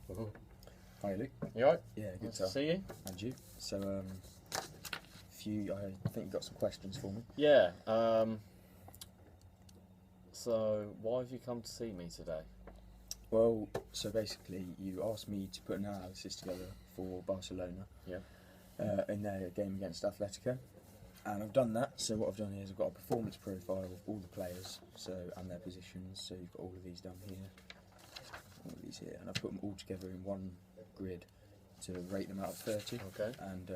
Oh. Hi Luke. You alright? Yeah, good Nice to see you. And you. So, I think you got some questions for me. Yeah. So why have you come to see me today? Well, so basically, you asked me to put an analysis together for Barcelona. Yeah. In their game against Atletico, and I've done that. So what I've done here is I've got a performance profile of all the players, and their positions. So you've got all of these down here, all of these here, and I've put them all together in one grid to rate them out of 30. Okay. And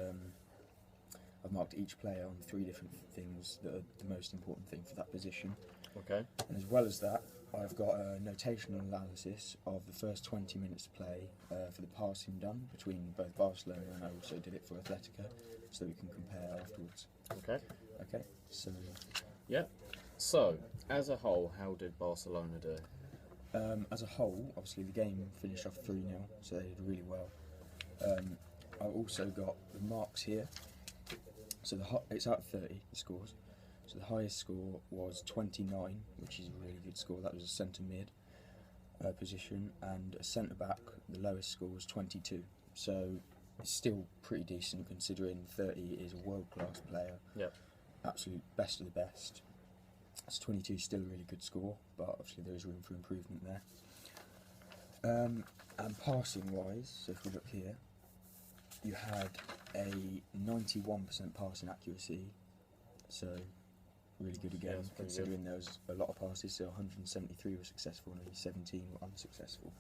I've marked each player on 3 different things that are the most important thing for that position. Okay. And as well as that, I've got a notational analysis of the first 20 minutes of play for the passing done between both Barcelona, and I also did it for Atletico, so we can compare afterwards. Okay. Okay, so... Yeah. So, as a whole, how did Barcelona do? As a whole, obviously the game finished off 3-0, so they did really well. I've also got the marks here. So it's out of 30, the scores. So the highest score was 29, which is a really good score. That was a centre mid position, and a centre back, the lowest score was 22. So it's still pretty decent considering 30 is a world class player. Yeah. Absolute best of the best. So 22 is still a really good score, but obviously there is room for improvement there. And passing wise, so if we look here, you had a 91% passing accuracy, so really good again, Yeah, considering there was a lot of passes. So 173 were successful and only 17 were unsuccessful.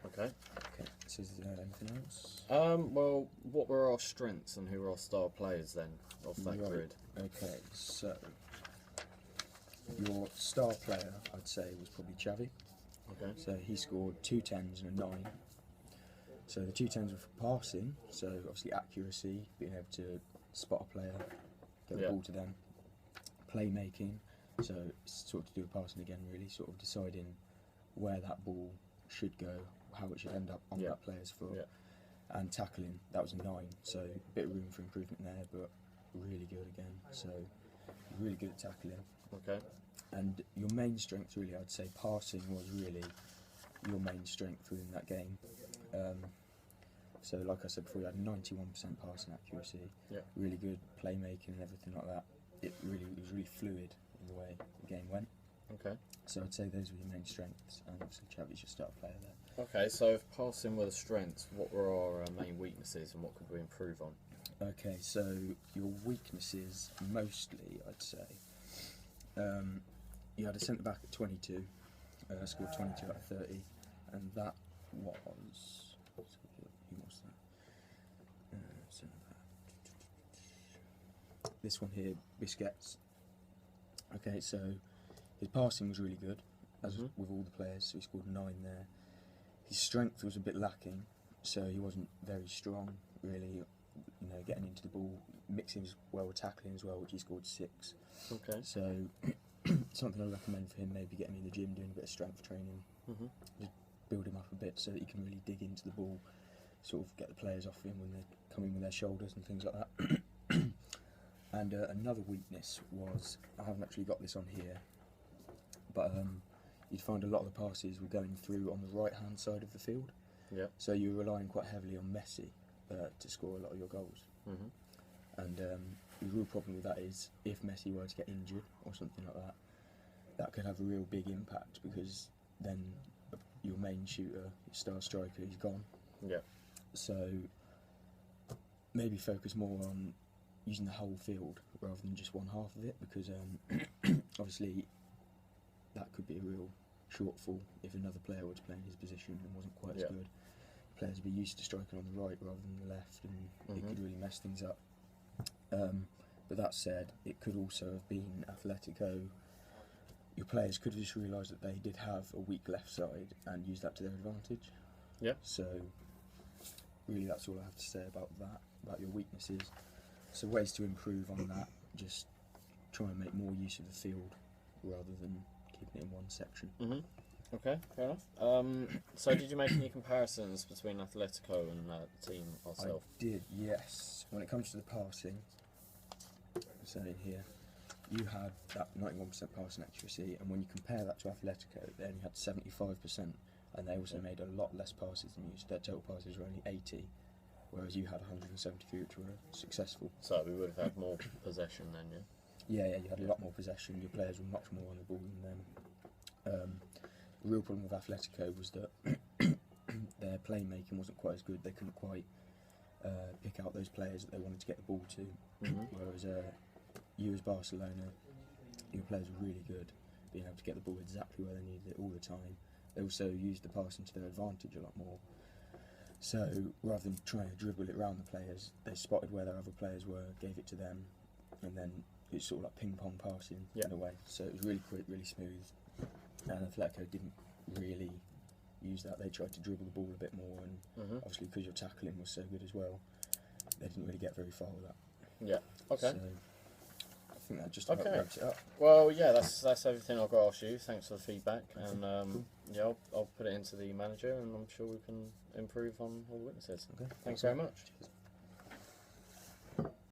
Okay. Okay, so is there anything else? Well, what were our strengths and who were our star players then of that grid? Okay, so your star player, I'd say, was probably Xavi. Okay. So he scored 2 10s and a 9. So the 2 10s were for passing, so obviously accuracy, being able to spot a player, get the ball to them. Playmaking, so it's sort of to do with passing again, really, sort of deciding where that ball should go, how it should end up on that player's foot. Yeah. And tackling, that was a 9, so a bit of room for improvement there, but really good again, so really good at tackling. Okay. And your main strength, really, I'd say passing was really your main strength within that game. So like I said before, you had 91% passing accuracy, really good playmaking and everything like that. It was really fluid in the way the game went. Okay. So I'd say those were your main strengths, and obviously Xavi's your star player there. Okay, so if passing were the strengths, what were our main weaknesses and what could we improve on? Okay, so your weaknesses, mostly, I'd say, you had a centre back at 22, scored 22 out of 30, and that was... Who was that? Centre back. This one here, Busquets. Okay, so his passing was really good, as with all the players, so he scored 9 there. His strength was a bit lacking, so he wasn't very strong, really, getting into the ball, mixing well with tackling as well, which he scored 6. Okay. So, something I recommend for him, maybe getting in the gym, doing a bit of strength training, just build him up a bit so that he can really dig into the ball, sort of get the players off him when they're coming with their shoulders and things like that. And another weakness was, I haven't actually got this on here, but you'd find a lot of the passes were going through on the right hand side of the field. Yeah. So you were relying quite heavily on Messi to score a lot of your goals. And the real problem with that is if Messi were to get injured or something like that, that could have a real big impact, because then your main shooter, your star striker, is gone. Yeah. So maybe focus more on using the whole field rather than just one half of it, because obviously that could be a real shortfall if another player was playing his position and wasn't quite as good. Players would be used to striking on the right rather than the left, and it could really mess things up. But that said, it could also have been Atletico. Your players could have just realised that they did have a weak left side and used that to their advantage. Yeah. So really that's all I have to say about that, about your weaknesses. So ways to improve on that, just try and make more use of the field rather than keeping it in one section. Okay, fair enough. So did you make any comparisons between Atletico and the team ourselves? I did, yes. When it comes to the passing, so in here, you had that 91% passing accuracy, and when you compare that to Atletico, they only had 75%. and they also made a lot less passes than you. So their total passes were only 80, whereas you had 173, which were successful. So we would have had more possession then, yeah? Yeah, you had a lot more possession. Your players were much more on the ball than them. The real problem with Atletico was that their playmaking wasn't quite as good. They couldn't quite pick out those players that they wanted to get the ball to. Whereas you as Barcelona, your players were really good, being able to get the ball exactly where they needed it all the time. They also used the passing to their advantage a lot more. So rather than trying to dribble it around the players, they spotted where their other players were, gave it to them, and then it's sort of like ping pong passing in a way. So it was really quick, really smooth. And Atletico didn't really use that. They tried to dribble the ball a bit more, and obviously because your tackling was so good as well, they didn't really get very far with that. Yeah. Okay. So I think that just about wraps it up. Well, yeah, that's everything I've got to ask you. Thanks for the feedback, and yeah, I'll put it into the manager, and I'm sure we can improve on all the witnesses. Okay. Thanks very much. Cheers.